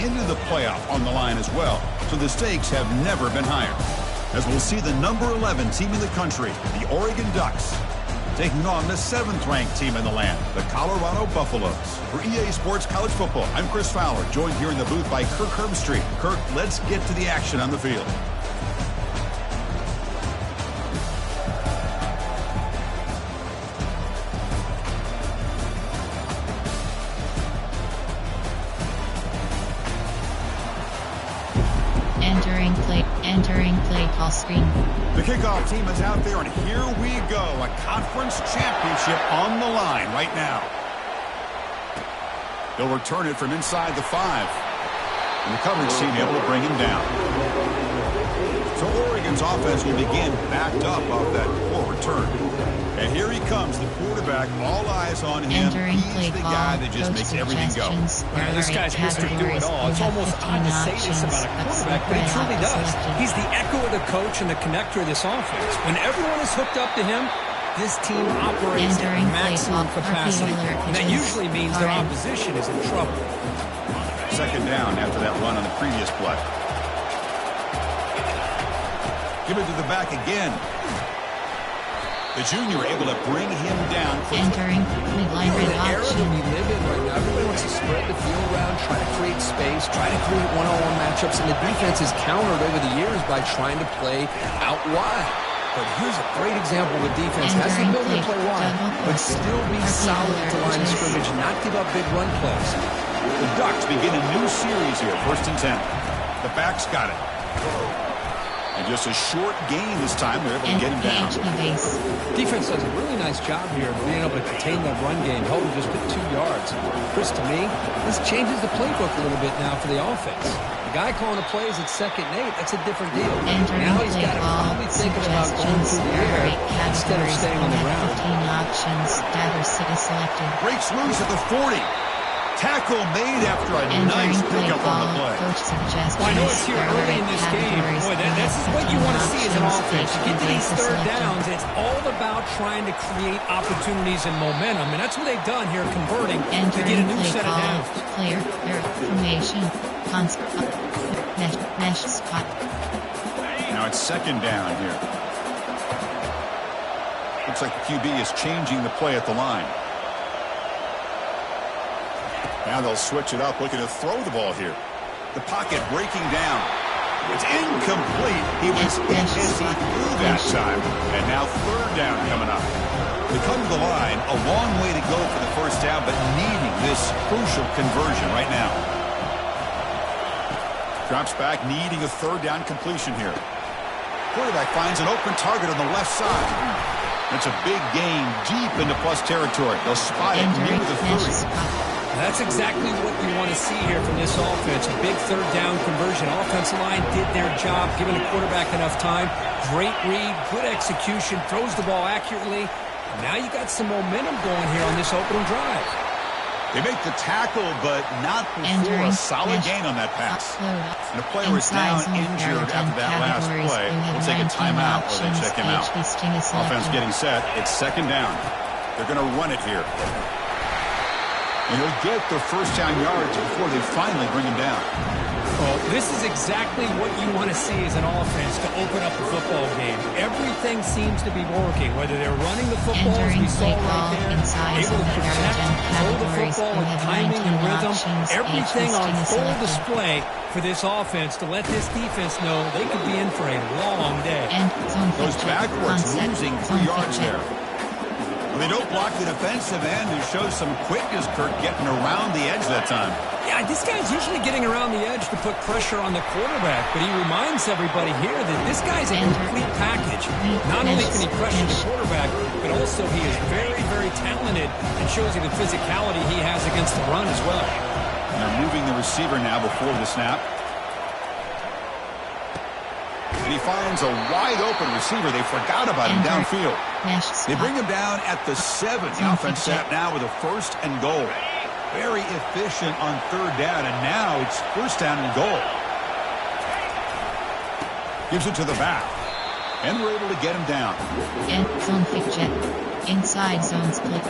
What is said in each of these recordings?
into the playoff on the line as well, so the stakes have never been higher. As we'll see the number 11 team in the country, the Oregon Ducks, taking on the 7th-ranked team in the land, the Colorado Buffaloes. For EA Sports College Football, I'm Chris Fowler, joined here in the booth by Kirk Herbstreit. Kirk, let's get to the action on the field. Entering play call screen. The kickoff team is out there, and here we go. A conference championship on the line right now. They'll return it from inside the 5. And the coverage team able to bring him down. So Oregon's offense will begin backed up off that poor return. And here he comes, the quarterback, all eyes on him. He's the guy that just makes everything go. This guy's Mr. Do It All. It's almost odd to say this about a quarterback, but he truly does. He's the echo of the coach and the connector of this offense. When everyone is hooked up to him, this team operates at maximum capacity. And that usually means their opposition is in trouble. Second down after that run on the previous play. Give it to the back again. The junior able to bring him down. Entering midline red option. The era that we live in right now, everybody wants to spread the field around, try to create space, try to create one-on-one matchups, and the defense is countered over the years by trying to play out wide. But here's a great example of a defense has the ability to play wide, but still be solid at the line of scrimmage, not give up big run plays. The Ducks begin a new series here, 1st and 10. The backs got it. And just a short gain this time, they're able to get him down. Defense does a really nice job here of being able to contain that run game, held him just at 2 yards. Chris, to me, this changes the playbook a little bit now for the offense. The guy calling the plays at 2nd and 8, that's a different deal. Now he's got to probably thinking about going through the air instead of staying on the ground. 15 options, diversity selected. Breaks loose at the 40. Tackle made after a nice pickup on the play. Well, I know it's here early in this game. Boy, this is what you want to see as an offense. You get to these 3rd downs, it's all about trying to create opportunities and momentum, and that's what they've done here, converting to get a new set of downs. Player formation, mesh spot. Now it's 2nd down here. Looks like the QB is changing the play at the line. Now they'll switch it up, looking to throw the ball here. The pocket breaking down. It's incomplete. He was hit as he threw that time. And now 3rd down coming up. They come to the line, a long way to go for the 1st down, but needing this crucial conversion right now. Drops back, needing a 3rd down completion here. Quarterback finds an open target on the left side. It's a big gain deep into plus territory. They'll spot it near the 30. That's exactly what you want to see here from this offense. A big 3rd down conversion. Offensive line did their job, giving the quarterback enough time. Great read, good execution, throws the ball accurately. And now you got some momentum going here on this opening drive. They make the tackle, but not before a solid gain on that pass. And the player is down injured after that last play. We'll take a timeout while they check him out. Offense getting set. It's 2nd down. They're going to run it here. And he'll get the 1st down yards before they finally bring him down. Well, this is exactly what you want to see as an offense to open up a football game. Everything seems to be working, whether they're running the football, as we saw right there, able to protect, throw the football with timing and rhythm, everything on full display for this offense to let this defense know they could be in for a long day. Goes backwards, losing 3 yards there. They don't block the defensive end, who shows some quickness, Kirk, getting around the edge that time. Yeah, this guy's usually getting around the edge to put pressure on the quarterback, but he reminds everybody here that this guy's a complete package. Not only can he pressure the quarterback, but also he is very, very talented and shows you the physicality he has against the run as well. And they're moving the receiver now before the snap. And he finds a wide-open receiver. They forgot about him downfield. They bring him down at the 7. The offense set now with a 1st and goal. Very efficient on 3rd down, and now it's 1st down and goal. Gives it to the back. And we're able to get him down. Zone fixture. Inside zone split.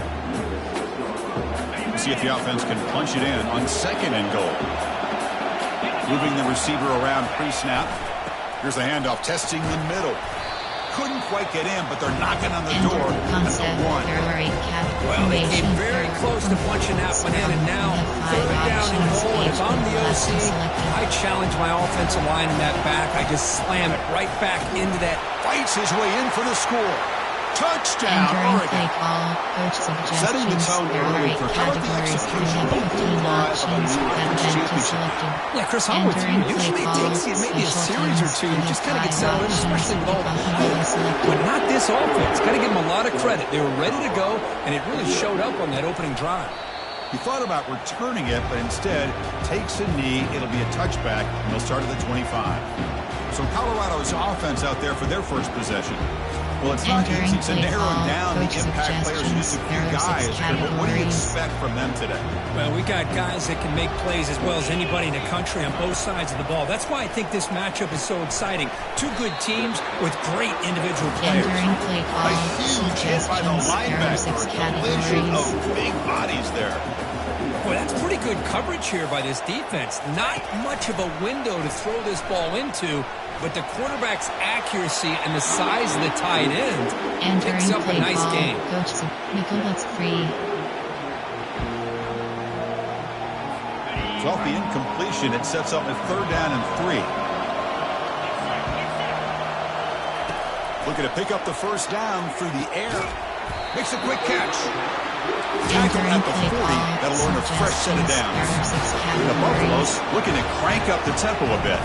See if the offense can punch it in on 2nd and goal. Moving the receiver around pre-snap. Here's the handoff, testing the middle. Couldn't quite get in, but they're knocking on the door at the 1. Well, they came very close to punching that one in, and now third down and goal. And if I'm the OC, I challenge my offensive line in that back. I just slam it right back into that. Fights his way in for the score. Touchdown, Oregon. Setting the tone early for categories we have 15 options that then to selected. Yeah, Chris, I'm with you. Usually it takes you maybe a series or two to just kind of get settled in, especially with all the hype. But not this offense. Got to give them a lot of credit. They were ready to go, and it really showed up on that opening drive. He thought about returning it, but instead takes a knee. It'll be a touchback, and they'll start at the 25. So Colorado's offense out there for their first possession. Well, it's not easy to narrow down the impact players, just a few guys. But what do you expect from them today? Well, we got guys that can make plays as well as anybody in the country on both sides of the ball. That's why I think this matchup is so exciting. Two good teams with great individual players. A huge hit by the linebacker. A collision of big bodies there. Boy, that's pretty good coverage here by this defense. Not much of a window to throw this ball into, but the quarterback's accuracy and the size of the tight end picks up a nice game. That's free. So off the incompletion, it sets up a 3rd down and 3. Looking to pick up the first down through the air. Makes a quick catch. Tackle at the 40. That'll earn a fresh set of downs. The Buffaloes looking to crank up the tempo a bit.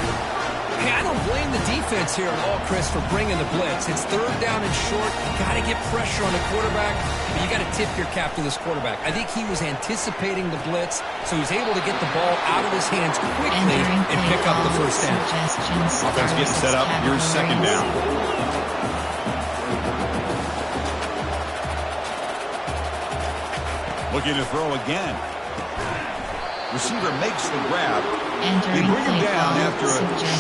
Hey, I don't blame the defense here at all, Chris, for bringing the blitz. It's 3rd down and short. Got to get pressure on the quarterback, but you got to tip your cap to this quarterback. I think he was anticipating the blitz, so he's able to get the ball out of his hands quickly and pick up the first down. Offense getting set up. Here's 2nd down. Looking to throw again. Receiver makes the grab. They bring him down after a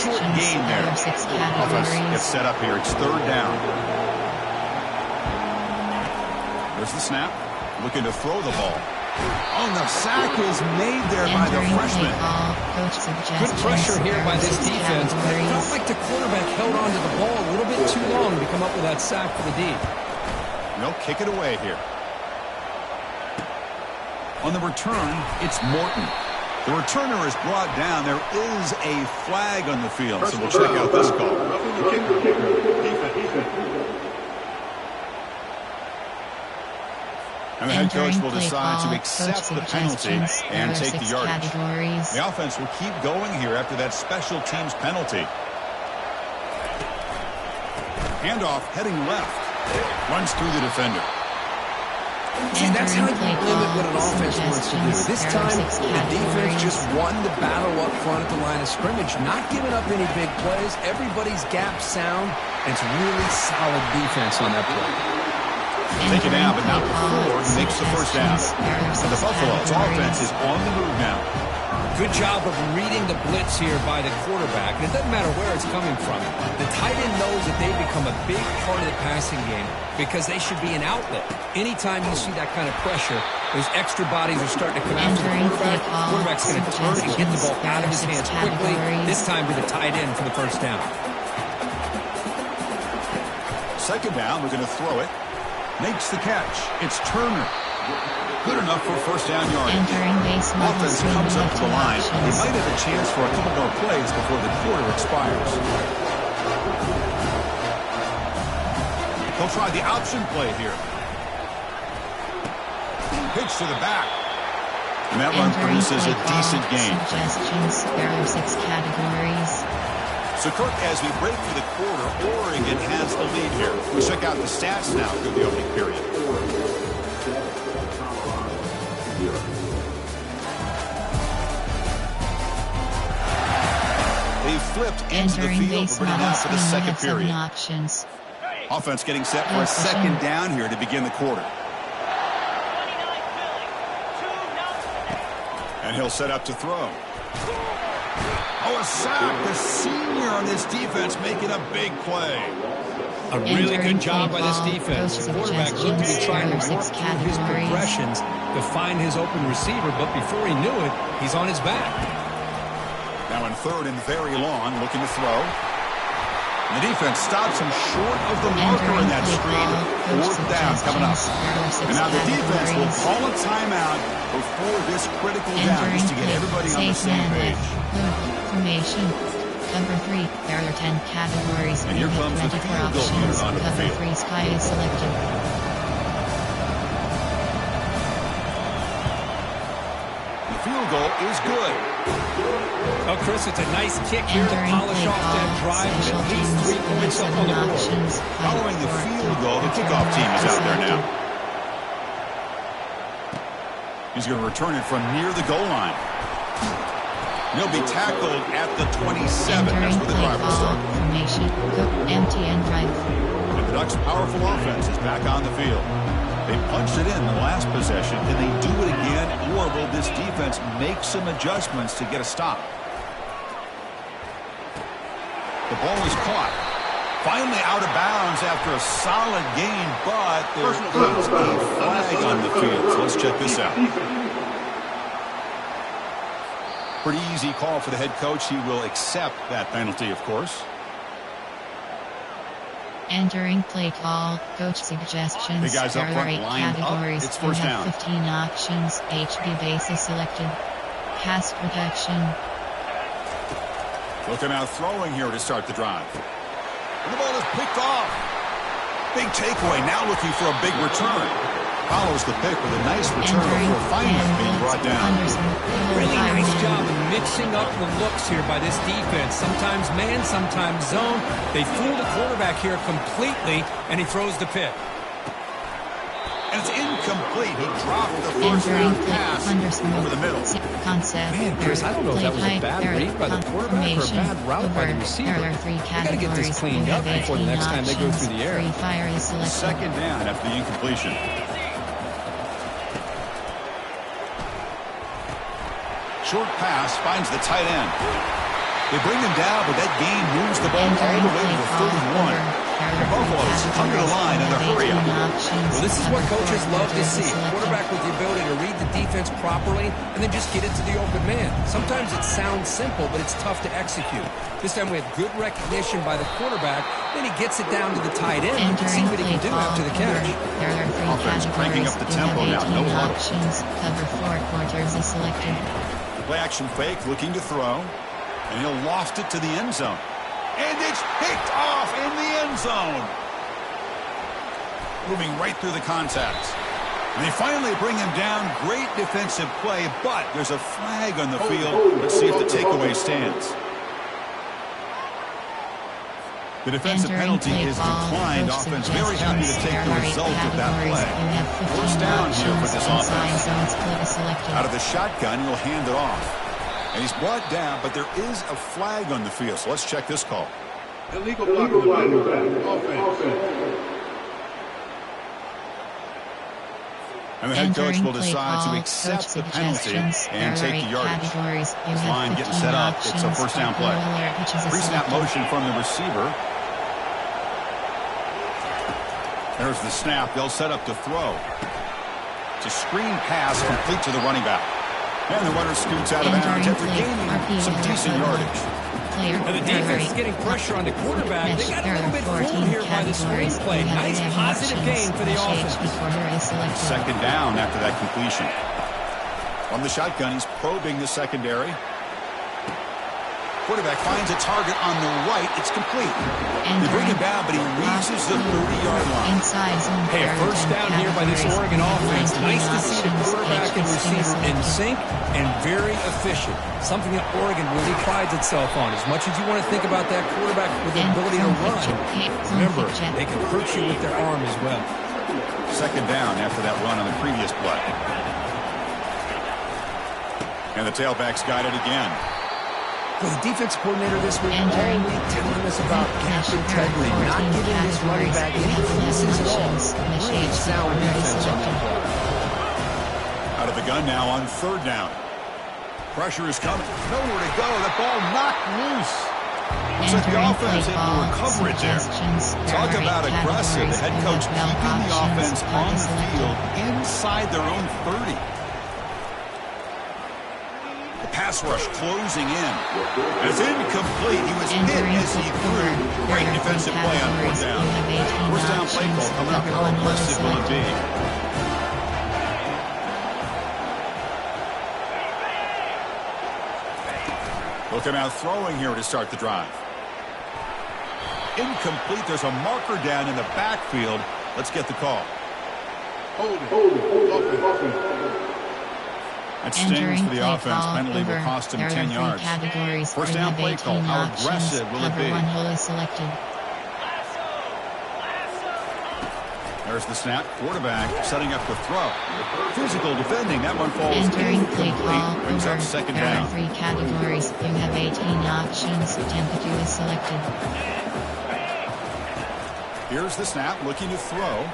short gain there. Offense gets set up here. It's 3rd down. There's the snap. Looking to throw the ball. Oh, the sack is made there by the freshman. Good pressure here by this defense. It felt like the quarterback held on to the ball a little bit too long to come up with that sack for the D. They'll kick it away here. On the return, it's Morton. The returner is brought down. There is a flag on the field, so we'll check out this call. And the head coach will decide to accept the penalty and take the yardage. The offense will keep going here after that special teams penalty. Handoff heading left. Runs through the defender. See, that's how you limit what an offense wants to do. This time, the defense just won the battle up front at the line of scrimmage, not giving up any big plays. Everybody's gap sound, and it's really solid defense on that play. Take it down, but not before he makes the first down. And the Buffalo's offense is on the move now. Good job of reading the blitz here by the quarterback. And it doesn't matter where it's coming from. The tight end knows that they've become a big part of the passing game because they should be an outlet. Anytime you see that kind of pressure, those extra bodies are starting to come after the quarterback. The quarterback's going to turn and get the ball out of his hands quickly, this time to the tight end for the first down. 2nd down, we're going to throw it. Makes the catch. It's Turner. Good enough for first down yardage. Offense comes up to the line. They might have a chance for a couple more plays before the quarter expires. They'll try the option play here. Pitch to the back. And that run produces a decent gain. There are 6 categories. So, Kirk, as we break through the quarter, Oregon has the lead here. We'll check out the stats now through the opening period. They flipped into the field. We're ready now for the 2nd period. Options. Offense getting set for a 2nd down here to begin the quarter. And he'll set up to throw. Oh, a sack. The senior on this defense making a big play. A really good job by this defense. The quarterback looked to be trying to work through his progressions to find his open receiver, but before he knew it, he's on his back. Now in third and very long, looking to throw. And the defense stops him short of the marker in that screen. Fourth down coming up. And now the defense will call a timeout before this critical down just to get everybody on the same page. Formation. Cover 3, there are 10 categories. And here comes the field goal unit onto the field. Cover 3, sky is selected. The field goal is good. Oh, Chris, it's a nice kick here to polish off that drive with at least 3 points up on the board. Following the field goal, the kickoff team is out there now. He's going to return it from near the goal line. He'll be tackled at the 27. That's where the drive will start. Formation, empty and drive. And the Ducks' powerful offense is back on the field. They punched it in the last possession. Can they do it again, or will this defense make some adjustments to get a stop? The ball is caught. Finally out of bounds after a solid gain, but there is a flag on the field. So let's check this out. Pretty easy call for the head coach. He will accept that penalty, of course. Entering play call, coach suggestions. The guys up front lined up. Categories. It's first down. 15 options. HB bases selected. Pass protection. Looking out throwing here to start the drive. And the ball is picked off. Big takeaway. Now looking for a big return. Follows the pick with a nice return before finally being brought down. Really nice job of mixing up the looks here by this defense. Sometimes man, sometimes zone. They fool the quarterback here completely, and he throws the pick. And it's incomplete. He dropped the first down pass over the middle. Man, Chris, I don't know if that was a bad read by the quarterback or a bad route by the receiver. They got to get this cleaned up before the next time they go through the air. Second down after the incompletion. Short pass finds the tight end. They bring him down, but that gain moves the ball all the way to the 31. The Buffaloes under the line in the hurry-up. Well, this is what coaches love to see. A quarterback with the ability to read the defense properly and then just get it to the open man. Sometimes it sounds simple, but it's tough to execute. This time we have good recognition by the quarterback. Then he gets it down to the tight end and see what he can do after the catch. There are 3 Offense cranking up the tempo now. No huddle. Cover 4 quarters is selected. Play action fake, looking to throw. And he'll loft it to the end zone. And it's picked off in the end zone. Moving right through the contacts. And they finally bring him down. Great defensive play, but there's a flag on the field. Let's see if the takeaway stands. The defensive penalty is declined. Offense very happy to take the result of that play. First down here for this offense. Out of the shotgun, he'll hand it off. And he's brought down, but there is a flag on the field. So let's check this call. Illegal blocking. Offense. And the head coach will decide to accept the penalty and take the yardage. This line getting set up. It's a first down play. Pre-snap motion from the receiver. There's the snap. They'll set up to throw. It's a screen pass complete to the running back. And the runner scoots out of bounds after gaining some decent yardage. And the defense is getting pressure on the quarterback. They got a little bit fooled here by the screenplay. Nice positive gain for the offense. Second down after that completion. From the shotgun, he's probing the secondary. Quarterback finds a target on the right. It's complete. They bring him down, but he reaches the 30-yard line. Hey, a first down here by this Oregon offense. Nice to see the quarterback and receiver in sync and very efficient. Something that Oregon really prides itself on. As much as you want to think about that quarterback with the ability to run, remember, they can hurt you with their arm as well. Second down after that run on the previous play. And the tailback's got it again. Well, the defense coordinator this week only telling us about gap integrity, not giving this running back any pieces at all. Really sound defense on that play. Out of the gun now on third down. Pressure is coming. Nowhere to go. The ball knocked loose. Looks like the offense able to recover it there. Talk about aggressive. The head coach keeping the offense on the field inside their own 30. The Pass rush closing in. It's incomplete. He was hit as he threw. Great defensive play on fourth down. First down play call coming up. How impressive will it be? Looking out throwing here to start the drive. Incomplete. There's a marker down in the backfield. Let's get the call. Hold it. That stings for the offense. Penalty will cost him 10 yards. First down play call. How aggressive will it be? There's the snap. Quarterback setting up the throw. Physical defending. That one falls incomplete. Brings up second down. There are 3 categories. You have 18 options. 10 to do is selected. Here's the snap. Looking to throw.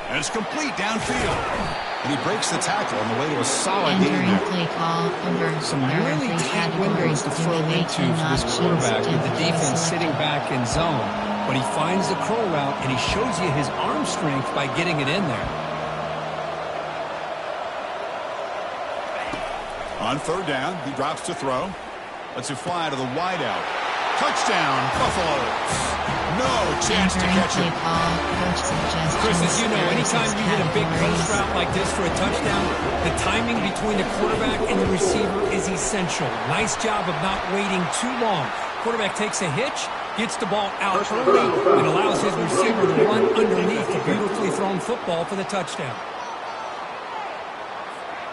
And it's complete downfield. And he breaks the tackle on the way to a solid game there. Play call over. Some really tight windows to throw into for this quarterback with the defense sitting back in zone. But he finds the curl route, and he shows you his arm strength by getting it in there. On third down, he drops to throw. Lets it fly to the wideout. Touchdown, Buffaloes. No chance to catch it. Chris, as you know, anytime you hit a big post route like this for a touchdown, the timing between the quarterback and the receiver is essential. Nice job of not waiting too long. Quarterback takes a hitch, gets the ball out early, and allows his receiver to run underneath the beautifully thrown football for the touchdown.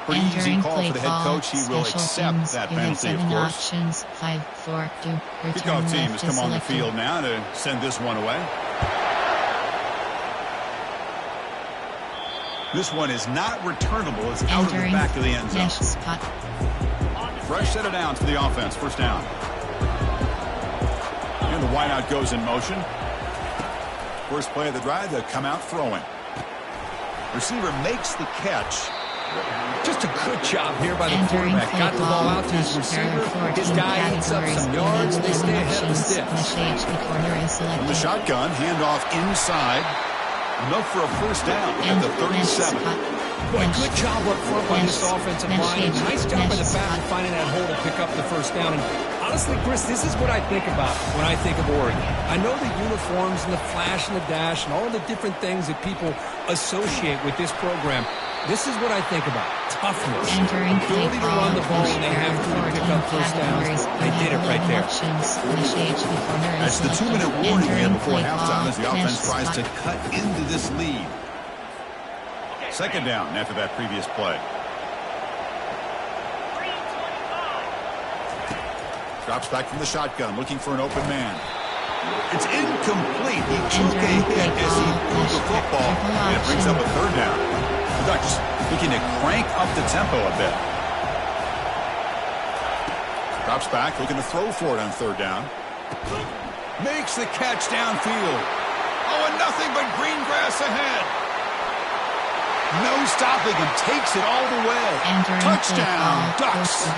Pretty easy call for the head coach. He will accept that penalty, of course. Options, 5, 4, 2. Kickoff team has come on the field now to send this one away. This one is not returnable. It's out of the back of the end zone. Fresh set of downs for the offense. First down. And the wideout goes in motion. First play of the drive, they'll come out throwing. Receiver makes the catch. Just a good job here by the quarterback. Got the ball out to his receiver. His guy eats up some yards. They stay ahead of the sticks. From the shotgun, handoff inside. Enough for a first down at the 37. Boy, good job up front by this offensive line. Nice job by the back of finding that hole to pick up the first down. And honestly, Chris, this is what I think about when I think of Oregon. I know the uniforms and the flash and the dash and all the different things that people associate with this program. This is what I think about. Toughness. Ability to run the ball when they have to pick up first downs. They did it right there. That's the 2-minute warning here before halftime as the offense tries to cut into this lead. Second down after that previous play. Drops back from the shotgun, looking for an open man. It's incomplete. He took a hit as he threw the football, and it brings up a third down. The Ducks looking to crank up the tempo a bit. Drops back, looking to throw for it on third down. Makes the catch downfield. Oh, and nothing but green grass ahead. No stopping him. Takes it all the way. Touchdown, Ducks.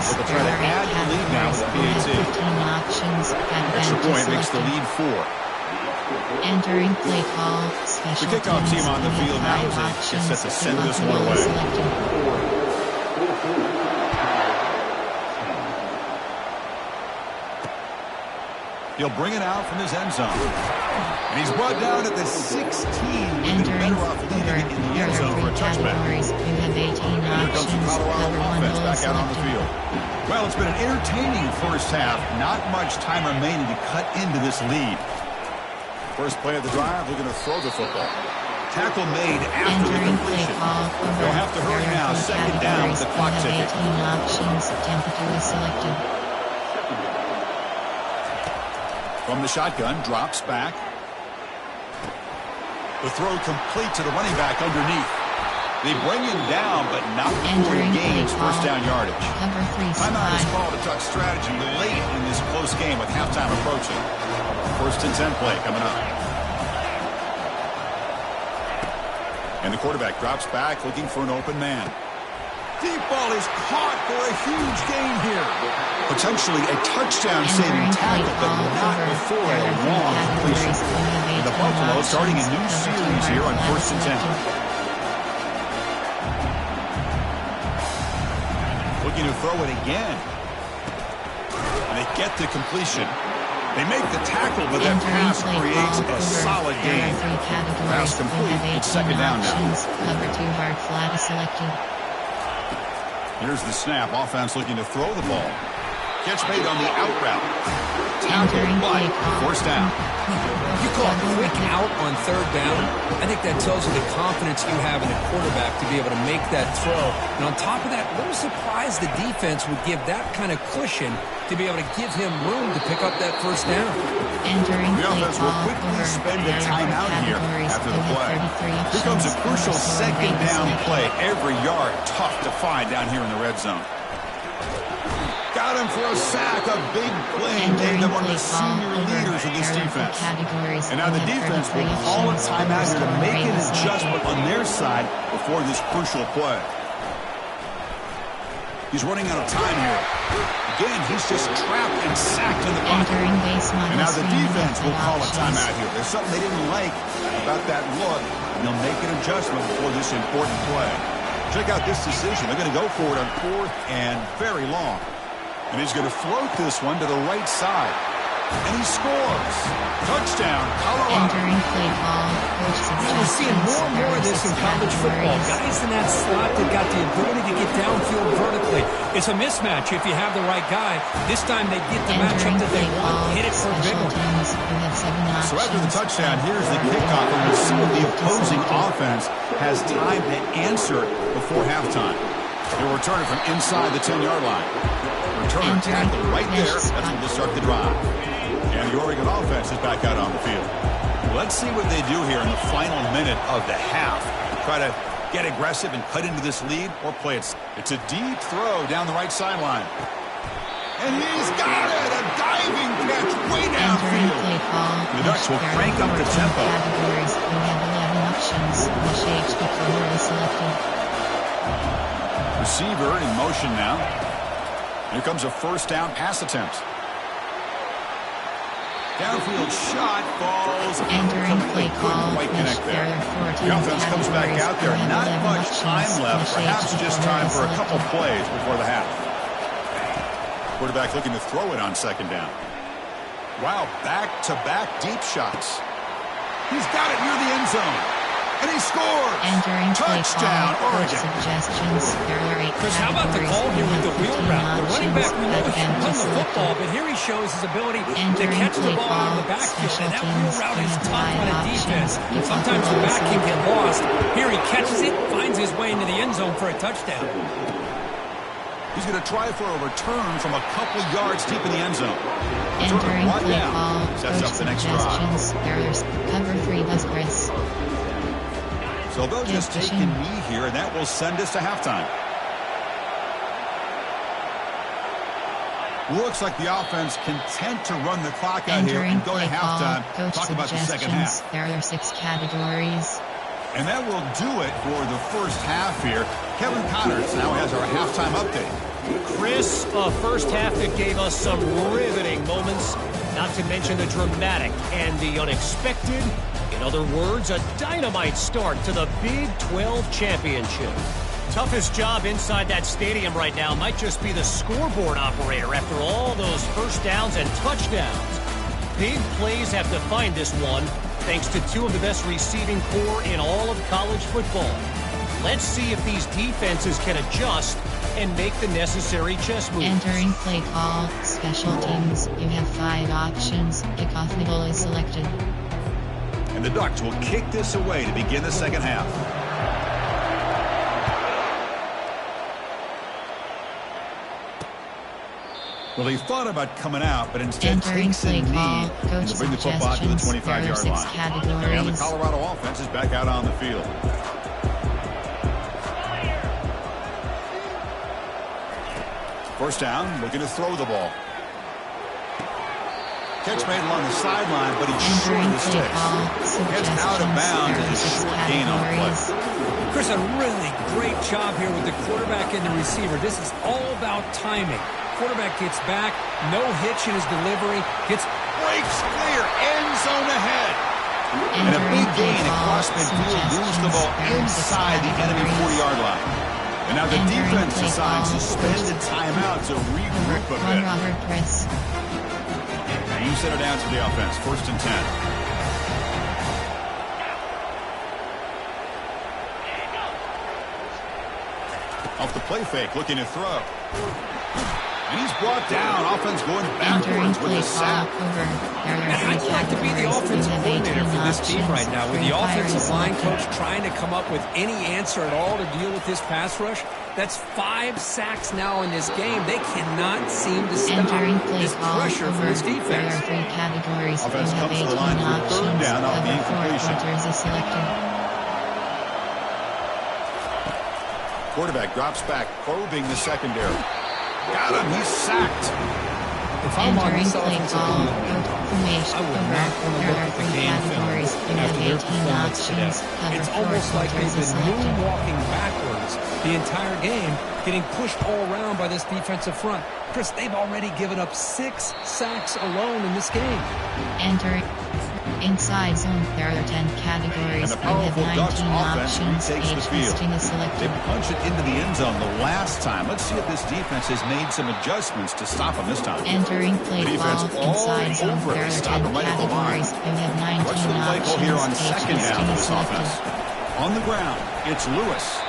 They'll try to add the lead now with PAT. Extra point makes the lead 4. Entering play call. The kickoff team on the field now as they get set to send this one away. He'll bring it out from his end zone. And he's brought down at the 16. We've been better off leading it in the end zone for a touchback. Here comes the Colorado offense back out on the field. Well, it's been an entertaining first half. Not much time remaining to cut into this lead. First play of the drive, we're going to throw the football. Tackle made after the completion. They'll have to hurry now. Second down with the clock ticking. From the shotgun, drops back. The throw complete to the running back underneath. They bring him down, but not before he gains first down yardage. Timeout is called a Duck strategy late in this close game with halftime approaching. First and 10 play coming up. And the quarterback drops back, looking for an open man. Deep ball is caught for a huge gain here. Potentially a touchdown-saving tackle, but not before a long completion. And the Buffalo starting a new series here on first and 10. looking to throw it again. And they get the completion. They make the tackle, but that pass creates a solid gain. Pass complete. It's second down now. Cover 2 hard flat is selected. Here's the snap. Offense looking to throw the ball. Catch made on the out route. Tackle, but forced down. You call a quick out on third down. I think that tells you the confidence you have in the quarterback to be able to make that throw. And on top of that, a little surprised the defense would give that kind of cushion to be able to give him room to pick up that first down. The offense will quickly spend a timeout here after the play. Here comes a crucial second down play. Every yard tough to find down here in the red zone. Got him for a sack, a big play, made them one of the senior leaders of this defense. And now the defense will call a timeout here to make an adjustment on their side before this crucial play. He's running out of time here. Again, he's just trapped and sacked in the pocket. And now the defense will call a timeout here. There's something they didn't like about that look, and they'll make an adjustment before this important play. Check out this decision. They're going to go for it on 4th and very long. And he's going to float this one to the right side. And he scores. Touchdown, Colorado. We're seeing more and more of this in college football. Guys in that slot that got the ability to get downfield vertically. It's a mismatch if you have the right guy. This time they get the matchup that they want. Hit it for a big one. So after the touchdown, here's the kickoff. And we'll see what the opposing offense has time to answer before halftime. They'll return it from inside the 10-yard line. Returner tackle right there. That's when they'll start the drive. And the Oregon offense is back out on the field. Let's see what they do here in the final minute of the half. Try to get aggressive and cut into this lead or play it. It's a deep throw down the right sideline. And he's got it! A diving catch way downfield. The Ducks will crank up the tempo. Receiver in motion now. Here comes a first down pass attempt. Downfield shot falls. Couldn't quite connect there. The offense comes back out there. Not much time left. Perhaps just time for a couple plays before the half. Quarterback looking to throw it on second down. Wow, back-to-back deep shots. He's got it near the end zone. And he scores! Touchdown, Oregon. Chris, how about the call here with the wheel route? The running back, we know he can run the football, but here he shows his ability to catch the ball out of the backfield. And that wheel route is tough on a defense. Sometimes the back can get lost. Here he catches it, finds his way into the end zone for a touchdown. He's going to try for a return from a couple yards deep in the end zone. Entering play call. Sets up the next drive. Cover 3 bus Chris. So they'll just take a knee here, and that will send us to halftime. Looks like the offense content to run the clock out here and go to halftime. Talk about the second half. There are 6 categories. And that will do it for the first half here. Kevin Connors now has our halftime update. Chris, a first half that gave us some riveting moments, not to mention the dramatic and the unexpected. In other words, a dynamite start to the Big 12 Championship. Toughest job inside that stadium right now might just be the scoreboard operator after all those first downs and touchdowns. Big plays have defined this one, thanks to 2 of the best receiving corps in all of college football. Let's see if these defenses can adjust and make the necessary chess moves. Entering play call, special teams. You have 5 options. Kickoff middle is selected. And the Ducks will kick this away to begin the second half. Well, he thought about coming out, but instead takes a knee to bring the football to the 25-yard line. And the Colorado offense is back out on the field. First down, looking to throw the ball. Catch made along the sideline, but he's short of the sticks. Gets out of bounds as a short gain on the play. Chris, a really great job here with the quarterback and the receiver. This is all about timing. Quarterback gets back, no hitch in his delivery, breaks clear, end zone ahead. And a big gain across midfield, moves the ball inside the enemy 40-yard line. And now the defense decides to spend a timeout to regroup a bit. And you set it down to the offense. 1st and 10. Off the play fake, looking to throw. And he's brought down. Offense going backwards with a sack. And I'd like to be the offensive coordinator for this team right now, with the offensive line coach trying to come up with any answer at all to deal with this pass rush. That's 5 sacks now in this game. They cannot seem to stop this pressure from this defense. Offense comes to the line for 3rd down off the incompletion. Quarterback drops back, probing the secondary. Got him. He's sacked. If I'm on this offensive line, I would not want to look at the game film after their performance today. It's almost like they've been moonwalking backwards the entire game, getting pushed all around by this defensive front. Chris, they've already given up 6 sacks alone in this game. Entering inside zone, there are 10 categories. And the powerful Ducks offense retakes the field. They punch it into the end zone the last time. Let's see if this defense has made some adjustments to stop them this time. Entering play ball inside zone, there are 10 categories. You have 19 What's the play call here on 2nd down for this offense? On the ground, it's Lewis.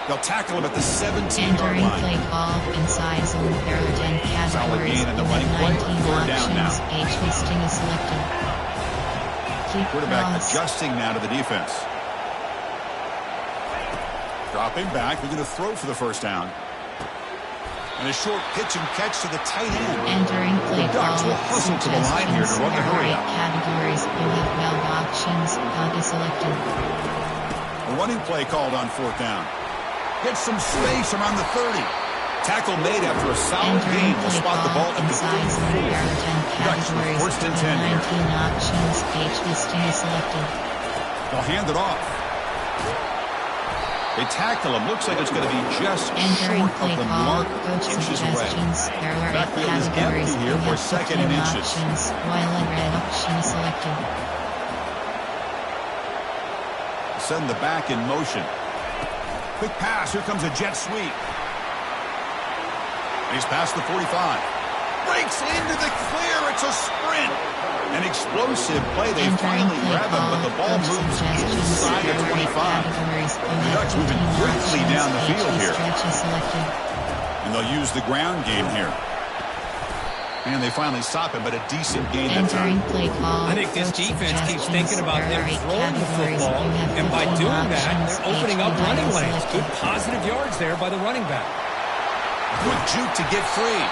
They'll tackle him at the 17-yard line. Entering play ball inside zone, there are 10 categories. Solid gain in the running play. 4th down now. H listing is selected. Quarterback adjusting now to the defense. Dropping back. We're going to throw for the 1st down. And a short pitch and catch to the tight end. Entering play the Ducks will hustle to the line here to run the hurry up. Categories. You have 12 options. Dog is selected. A running play called on 4th down. Gets some space around the 30. Tackle made after a solid gain. Will spot the ball at the 34. Ducks with 1st and 10 here. 19 options. H listing is selected. They'll hand it off. They tackle him. Looks like it's going to be just short of the mark, inches away. Backfield is empty here for 2nd and inches. While a red option is selected. Send the back in motion. Quick pass. Here comes a jet sweep. He's past the 45. Breaks into the clear. It's a sprint. An explosive play. They finally grab him, but the ball moves inside the 25. The Ducks moving quickly down the field here. And they'll use the ground game here. And they finally stop him, but a decent gain that time. I think this defense keeps thinking about them throwing the football, and by doing that, they're opening up running lanes. Good positive yards there by the running back. Quick juke to get free.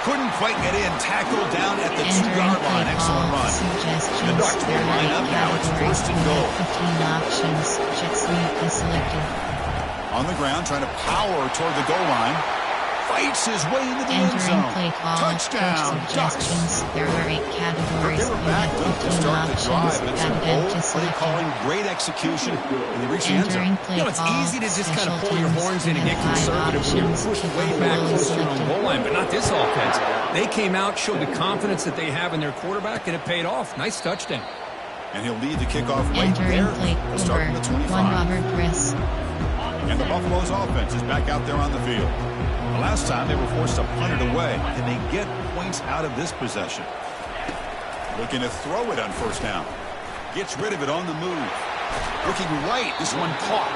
Couldn't quite get in. Tackled down at the 2-yard line. Excellent run. The Ducks will line up now. It's 1st and goal. 15 options. Jet sweep is selected. On the ground, trying to power toward the goal line. Fights his way into the end zone. Touchdown, Ducks. There are 8 categories. They were backed up to start the drive, but it's an old play calling, great execution, and they reach the end zone. You know, it's easy to just kind of pull your horns in and get conservative when you're pushed way back closer to your own goal line, but not this offense. They came out, showed the confidence that they have in their quarterback, and it paid off. Nice touchdown. And he'll lead the kickoff right there. We'll start from the 25. And the Buffalo's offense is back out there on the field. The last time they were forced to punt it away. Can they get points out of this possession? Looking to throw it on 1st down. Gets rid of it on the move. Looking right. This one caught.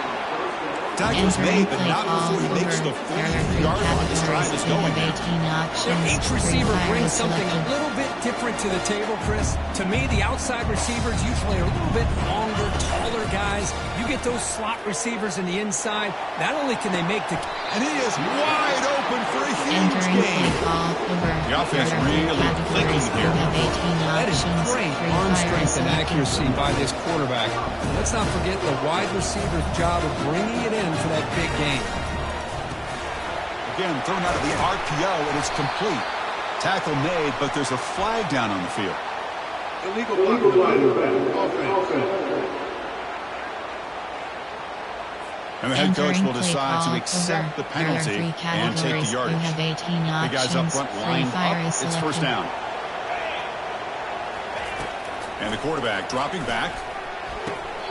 Tackle's made, but not before he makes the 43-yard line. This drive is going now. Each receiver brings something a little bit different to the table, Chris. To me, the outside receivers usually are a little bit longer, taller guys. You get those slot receivers in the inside, not only can they make the... And he is wide open for a huge gain. The offense really clicking here. That is great arm strength and accuracy by this quarterback. Let's not forget the wide receiver's job of bringing it in for that big game. Again, thrown out of the RPO, and it's complete. Tackle made, but there's a flag down on the field. Illegal offense. And the head coach will decide to accept the penalty and take the yardage. The guys up front line up. It's 1st down. And the quarterback dropping back.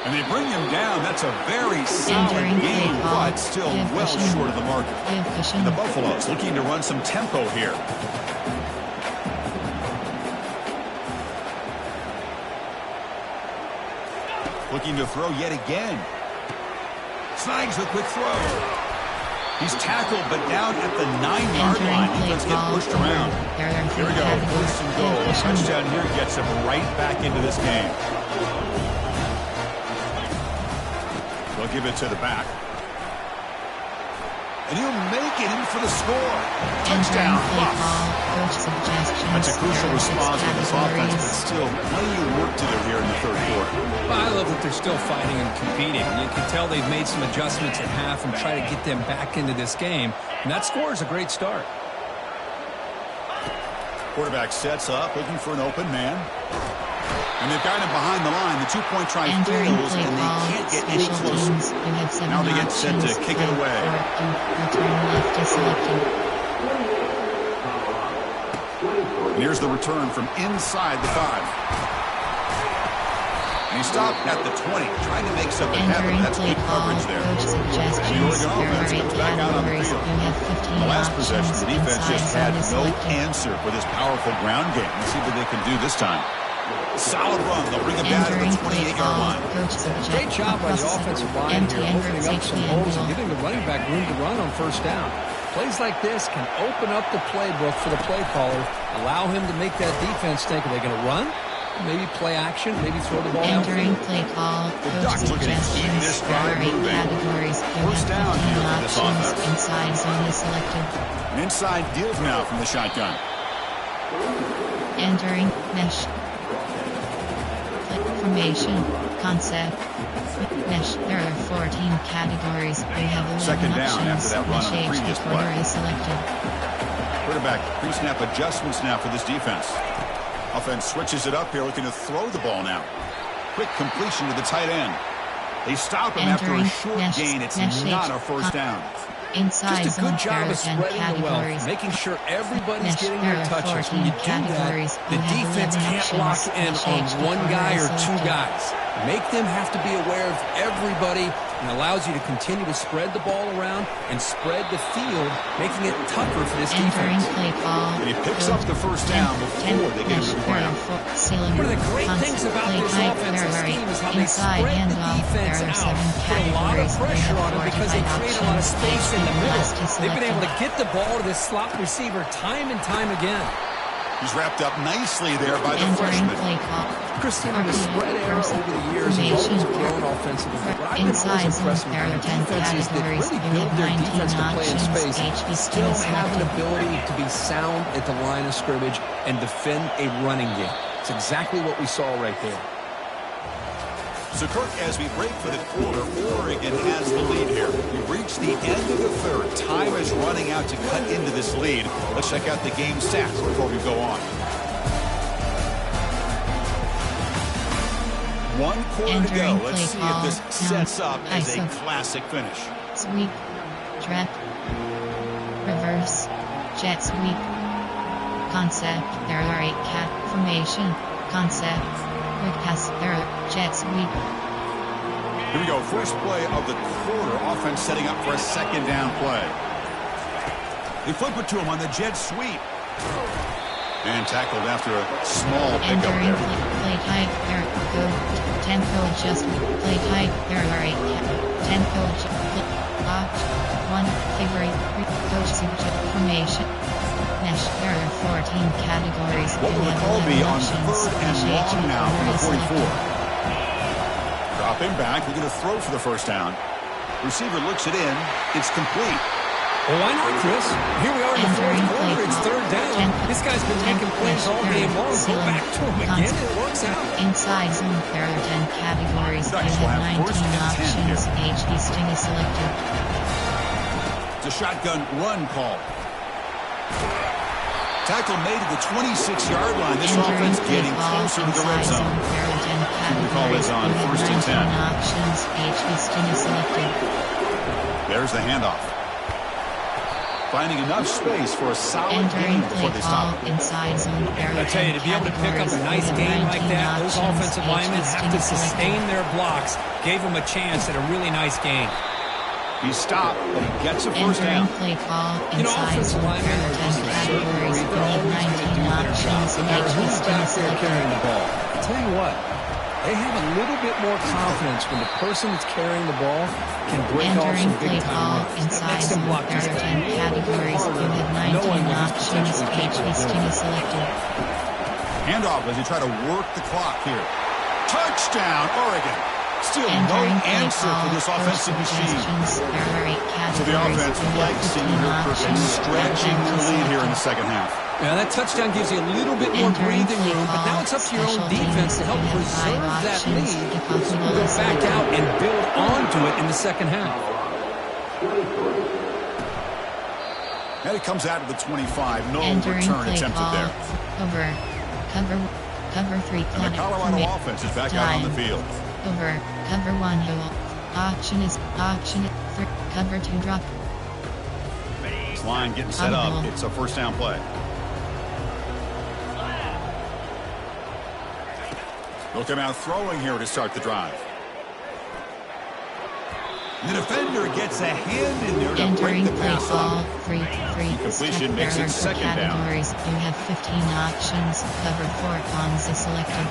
And they bring him down. That's a very solid game, but still well short of the mark. And the Buffaloes looking to run some tempo here. Looking to throw yet again. Snags the quick throw. He's tackled, but down at the 9-yard line. Let's get pushed around. Here we go. First and goal. A touchdown here gets him right back into this game. They'll give it to the back. And he'll make it in for the score. Touchdown, Buffs. That's a crucial response for this offense, but still plenty of work to do here in the third quarter. Well, I love that they're still fighting and competing. You can tell they've made some adjustments at half and try to get them back into this game. And that score is a great start. Quarterback sets up, looking for an open man. And they've got him behind the line. The two-point try fails, and they can't get any closer. Now they get set to kick it away. And here's the return from inside the 5. And he stopped at the 20, trying to make something happen. That's good coverage there. And the Oregon offense comes back out on the field. In the last possession, the defense just had no answer for this powerful ground game. Let's see what they can do this time. Solid run. They'll bring it back to the 28-yard line. Great job by the offensive line here, opening up some holes and giving the running back room to run on first down. Plays like this can open up the playbook for the play caller, allow him to make that defense think, are they going to run? Maybe play action, maybe throw the ball out. Entering play call, coach suggestions. There are 8 categories. You have 15 options. Inside zone is selected. An inside deals now from the shotgun. Entering mesh. Formation, concept, mesh. There are 14 categories. You have 11 Second down options. after that run on the previous play. Is selected. Quarterback pre-snap adjustments now for this defense. Offense switches it up here, looking to throw the ball now. Quick completion to the tight end. They stop him after a short gain. It's not a first down. Inside just a good job of zone spreading the wealth, making sure everybody's getting their touches. When you do that, the defense can't lock in on one guy or 2 guys. Make them have to be aware of everybody, and allows you to continue to spread the ball around and spread the field, making it tougher for this defense. And he picks up the first down before they get to the ground. One of the great things about this offensive scheme is how they spread the defense out, put a lot of pressure on them because they create a lot of space in the middle. They've been able to get the ball to this slot receiver time and time again. He's wrapped up nicely there by the freshman. Christian, the spread era over the years has always grown offensively. What I've been most impressed with the defenses that really build their defense to play in space still have an ability to be sound at the line of scrimmage and defend a running game. It's exactly what we saw right there. So, Kirk, as we break for the quarter, Oregon has the lead here. We've reached the end of the third. Time is running out to cut into this lead. Let's check out the game stats before we go on. 1 quarter to go. Let's see if this sets up as a classic finish. Sweep, trap, reverse, jet sweep, concept. There are 8 cat formation, concept, quick pass. There are jet sweep. Here we go. First play of the quarter. Offense setting up for a second down play. They flip it to him on the jet sweep. And tackled after a small pickup there. Play tight. There go. Tempo adjustment. Play tight. There are 8 tempo adjustment. Lock. 1. Figure 8. Coach suggestion. Formation. Mesh. There are 14 categories. What will the call be on 3rd and long now from the 44? Dropping back. We're going to throw for the first down. Receiver looks it in. It's complete. Well, why not, Chris? Here we are in the fourth quarter. It's 3rd down. This guy's been making plays all game long. Go back to him again, and it works out. Inside zone, there are 10 categories. You have 19 options. HB Sting is selected. It's a shotgun run call. Tackle made at the 26-yard line. This offense getting closer to the red zone. The call is on 1st and 10. Options. HB Sting is selected. There's the handoff. finding enough space for a solid gain before they stop. Inside zone. I tell you, to be able to pick up a nice game like that, those offensive linemen have to sustain their blocks. Gave them a chance at a really nice game. He stopped, but he gets a first down. Play call you know, offensive linemen are just a certain breed. They're always going to do their job, no matter who's back there carrying the ball. I'll tell you what, they have a little bit more confidence when the person that's carrying the ball can break off some big time runs. That makes them block just 10 categories. You have 19 options. HV selected. Handoff as he try to work the clock here. Touchdown, Oregon. Still no answer for this offensive machine. So the offense likes seeing her person stretching their lead here in the second half. Yeah, that touchdown gives you a little bit more breathing room, but now it's up to your own defense to help preserve that lead so you can go back out and build onto it in the second half. And it comes out of the 25. No return attempted there. Cover 3. And the Colorado offense is back out on the field. Over, cover 1 hole. Option is 3. Cover 2 drop. This line getting set up. It's a first down play. They'll come out throwing here to start the drive. The defender gets a hand in there to break the pass up. Completion makes it second down. You have 15 options. Cover 4 pawns is selected.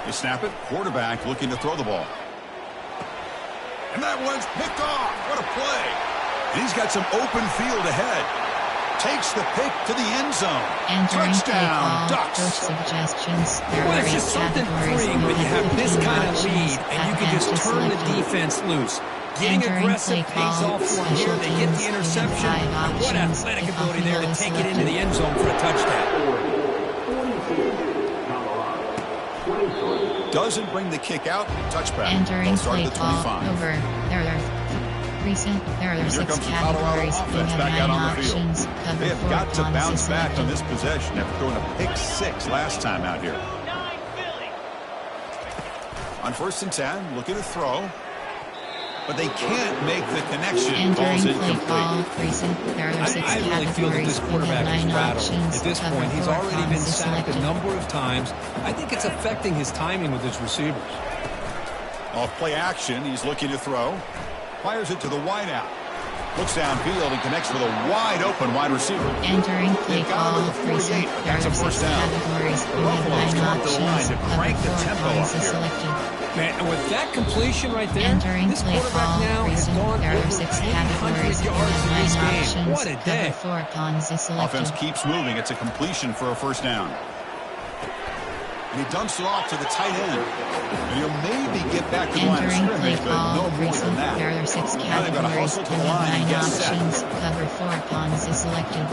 You snap it. Quarterback looking to throw the ball. And that one's picked off. What a play. And he's got some open field ahead. Takes the pick to the end zone. Touchdown, Ducks. Suggestions. Well, it's just something freeing when you have this kind of lead and you can just turn the defense loose. Getting aggressive pays off for here. They get the interception. What athletic ability there to take it into the end zone for a touchdown. Doesn't bring the kick out. Touchback. Entering play call over. There are 6 categories. You have 9 options. Cover they have 4 got to bounce back selected. on this possession after throwing a pick 6 last time out here. On 1st and 10, looking to throw. But they can't make the connection. Ball's incomplete. I really feel that this quarterback is rattled. At this point, he's already been sacked a number of times. I think it's affecting his timing with his receivers. Off play action, he's looking to throw. Fires it to the wide out. Looks downfield and connects with a wide open wide receiver. Entering play call. Recent. That's a first down. The Buffalo's come up to the line to crank the tempo up here. Man, and with that completion right there, Entering this play quarterback call. now has gone There are over 6 800 categories. yards in this game. What a day. Cover 4 pawns is selected. Offense keeps moving. It's a completion for a first down. And he dumps it off to the tight end. And he'll maybe get back to the line of scrimmage, but no more than that. There are 6 Now they've got to categories. hustle to You the line and have 9 get set. options. Cover 4 pawns is selected.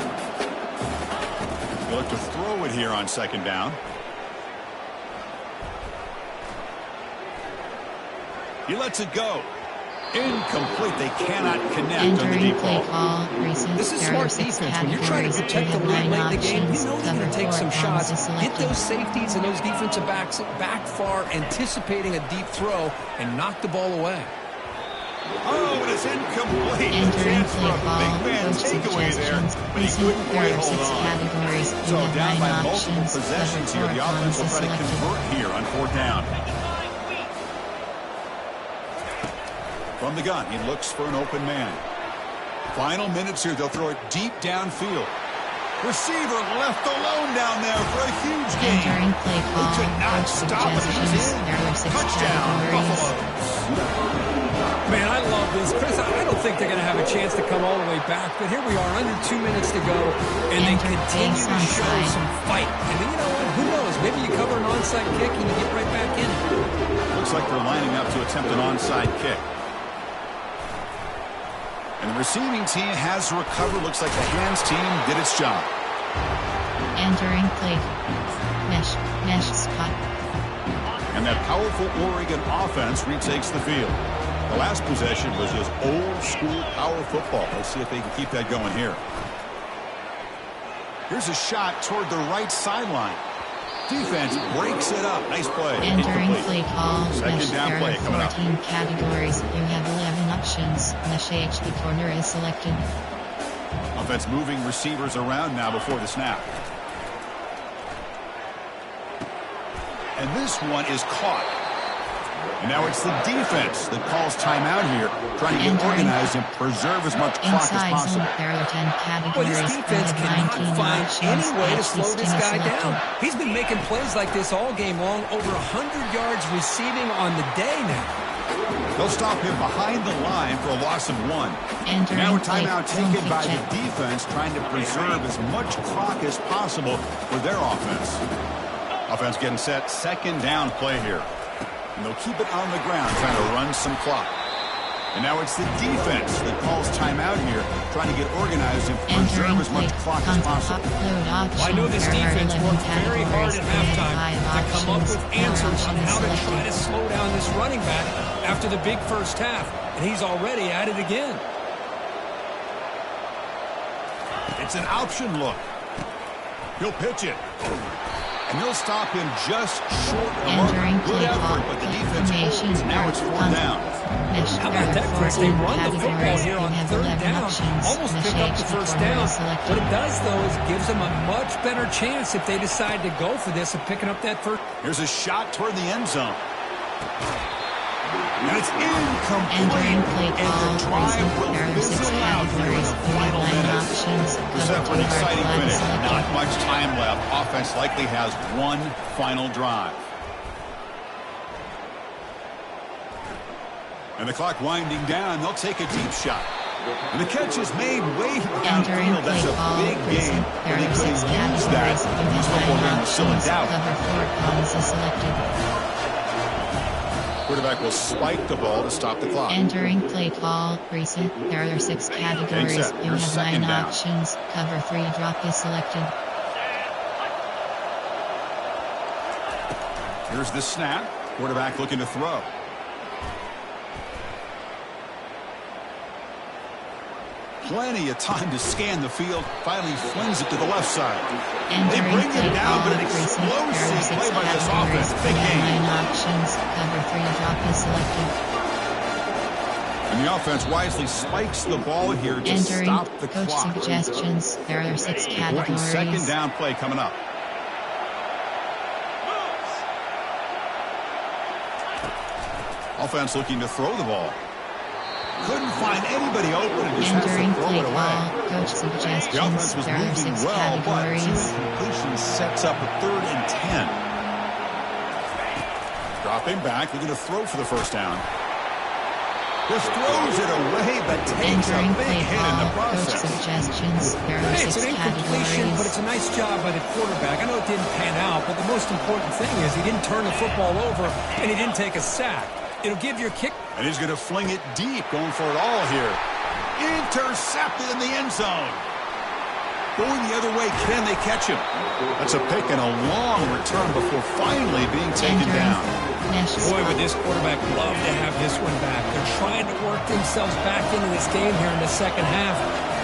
They look to throw it here on second down. He lets it go. Incomplete. They cannot connect on the deep ball. This is smart defense. When you're trying to protect the lead late in the game, you know they're going to take some shots. Get those safeties and those defensive backs back far, anticipating a deep throw, and knock the ball away. Oh, it is incomplete. A chance for a big man takeaway there, but he couldn't quite hold on. So down by multiple possessions here, the offense will try to convert here on 4th down. From the gun, he looks for an open man. Final minutes here, they'll throw it deep downfield. Receiver left alone down there for a huge gain. He could not stop it. He's in. Touchdown, Buffalo. Man, I love this. Chris, I don't think they're going to have a chance to come all the way back, but here we are, under 2 minutes to go, and they continue to show some fight. And you know what? Who knows? Maybe you cover an onside kick and you get right back in. Looks like they're lining up to attempt an onside kick. And the receiving team has recovered. Looks like the hands team did its job. Entering play. Mesh spot. And that powerful Oregon offense retakes the field. The last possession was just old school power football. Let's see if they can keep that going here. Here's a shot toward the right sideline. defense breaks it up. Nice play. Entering play call. Second down play coming up. 14 categories. You have 11 options. Mesh HD corner is selected. Offense moving receivers around now before the snap. And this one is caught. And now it's the defense that calls timeout here, trying to get organized and preserve as much clock as possible. Well, this defense cannot find any way to slow this guy down. He's been making plays like this all game long, over 100 yards receiving on the day now. They'll stop him behind the line for a loss of 1. Now a timeout taken by the defense, trying to preserve as much clock as possible for their offense. Offense getting set, second down play here. And they'll keep it on the ground, trying to run some clock. And now it's the defense that calls timeout here, trying to get organized and preserve as much clock as possible. Well, I know this defense worked very hard at halftime to come up with answers on how to try to slow down this running back after the big first half. And he's already at it again. It's an option look. He'll pitch it. And they'll stop him just short of mark. Good effort, but the defense holds. Now it's 4 down. How about that, Chris? They run the football here on third down. Almost pick up the first down. What it does, though, is it gives them a much better chance if they decide to go for this of picking up that first. Here's a shot toward the end zone. And it's incomplete. And the drive will fizzle out here in the final minutes. This is an exciting finish. Not much time left. Offense likely has one final drive. And the clock winding down. They'll take a deep shot. And the catch is made way downfield. That's a big game. But he could use that. This football game was still in doubt. Quarterback will spike the ball to stop the clock. Entering play call. Recent. There are 6 categories. You have 9 options. Cover 3 drop is selected. Here's the snap. Quarterback looking to throw. Plenty of time to scan the field. Finally flings it to the left side. They bring it down, but an explosive play by this offense. Big game. 9 options. Cover 3 drop is selected. And the offense wisely spikes the ball here to stop the clock. Coach suggestions. There are 6 categories. Second down play coming up. Offense looking to throw the ball. Couldn't find anybody open and just has to throw it away. Coach suggestions. The offense was moving well, but 2 completions sets up a 3rd and 10. Dropping back, looking to throw for the first down. Just throws it away, but takes a big hit in the process. Coach suggestions. There are Hey, it's 6 an incompletion, categories. but it's a nice job by the quarterback. I know it didn't pan out, but the most important thing is he didn't turn the football over and he didn't take a sack. It'll give your kick. And he's going to fling it deep, going for it all here. Intercepted in the end zone. Going the other way, can they catch him? That's a pick and a long return before finally being taken down. Boy, would this quarterback love to have this one back. They're trying to work themselves back into this game here in the second half.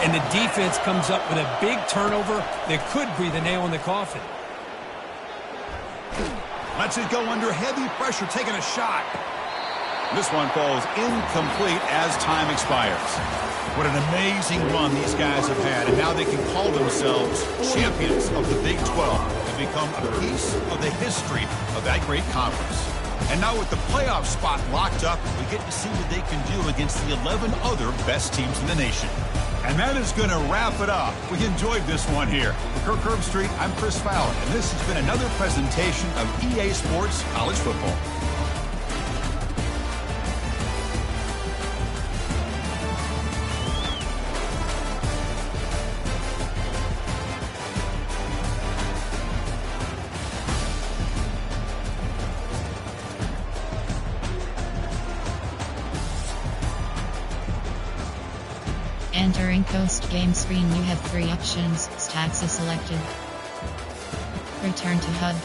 And the defense comes up with a big turnover that could be the nail in the coffin. Lets it go under heavy pressure, taking a shot. This one falls incomplete as time expires. What an amazing run these guys have had, and now they can call themselves champions of the Big 12 and become a piece of the history of that great conference. And now with the playoff spot locked up, we get to see what they can do against the 11 other best teams in the nation. And that is going to wrap it up. We enjoyed this one here. For Kirk Herbstreit, I'm Chris Fowler, and this has been another presentation of EA Sports College Football. Entering post-game screen, you have 3 options. Stacks is selected. Return to HUD.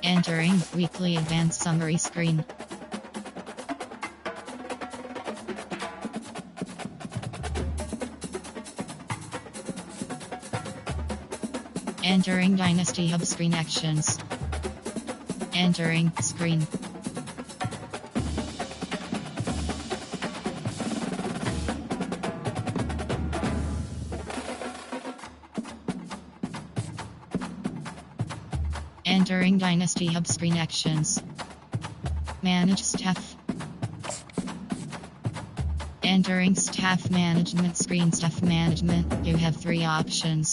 Entering weekly advanced summary screen. Entering Dynasty Hub screen actions. Entering screen. Entering Dynasty Hub screen actions. Manage staff. Entering staff management screen. Staff management. You have 3 options.